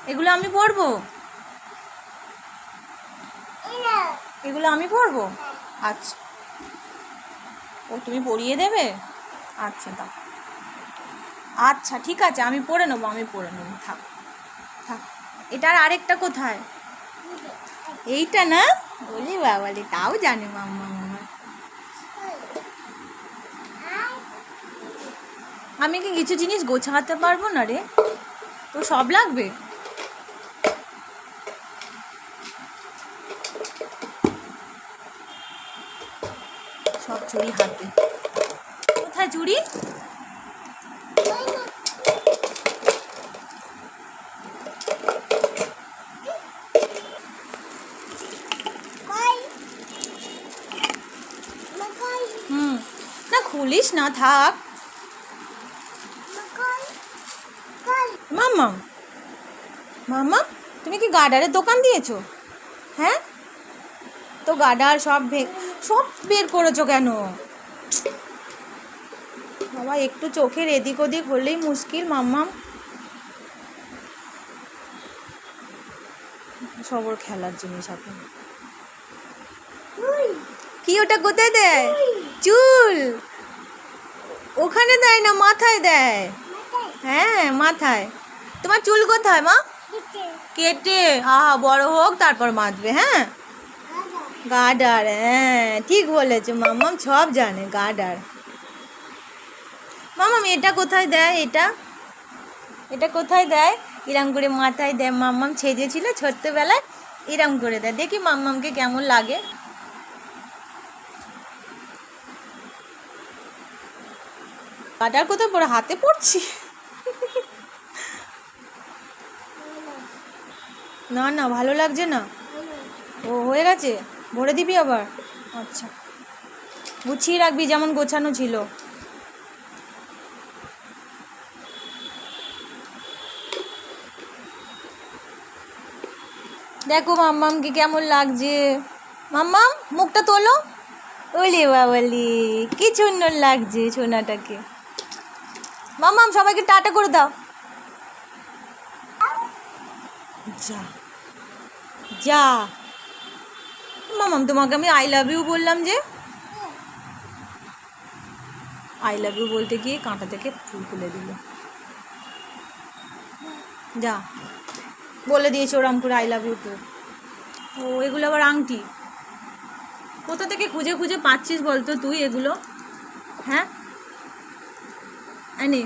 এগুলো আমি পরবো, এগুলো আমি পরবো। আচ্ছা, ও তুমি পরিয়ে দেবে? আচ্ছা দাও। আচ্ছা ঠিক আছে, আমি পরে নেবো, আমি পরে নেবো, থাক থাক। এটার আরেকটা কোথায়? এইটা না? বলি বাবালি, তাও জানে মাম্মা আমার। আমি কি কিছু জিনিস গোছাতে পারবো না রে? তো সব লাগবে। সব চুড়ি হাতে। কোথায় চুড়ি? না খুলিস না, থাক। মাম্মা, মাম্মা তুমি কি গার্ডারের দোকান দিয়েছো? হ্যাঁ, তো গার্ডার সব সব বের করেছো কেন? বাবা একটু চোখের এদিক ওদিক হলেই মুশকিল মাম্মা। সব ওর খেলার জিনিস এখন। কি ওটা কোথায় দেয়? চুল ওখানে দেয় না, মাথায় দেয়। হ্যাঁ মাথায়। তোমার চুল কোথায় মা? কেটে আহা বড় হোক তারপর বাঁধবে। হ্যাঁ গার্ডার, হ্যাঁ ঠিক বলেছো মাম্মাম, সব জানে গার্ডার। মাম্মাম এটা কোথায় দেয়? এটা এটা কোথায় দেয়? এরম করে মাথায় দেয়। মাম্মাম ছেজেছিল ছোট্টবেলায়, এরম করে দেয়। দেখি মাম্মামকে কেমন লাগে। গার্ডার কোথায় পরে হাতে পড়ছি? না না ভালো লাগছে না। ও হয়ে গেছে, ভরে দিবি আবার? আচ্ছা গুছিয়ে রাখবি যেমন গোছানো ছিল। দেখো মাম্মামকে কেমন লাগছে। মাম্মাম মুখটা তোলো। ওলে বাবালি কি সুন্দর লাগছে সোনাটাকে। মাম্মাম সবাইকে টাটা করে দাও। যা যা। মাম্মাম তোমাকে আমি আই লাভ ইউ বললাম যে? আই লাভ ইউ বলতে গিয়ে কাঁটা থেকে ফুল খুলে দিল। যা বলে দিয়েছে ওরম করে আই লাভ ইউ তো। ও এগুলো আবার আংটি কোথা থেকে খুঁজে খুঁজে পাচ্ছিস বলতো তুই এগুলো? হ্যাঁ আনে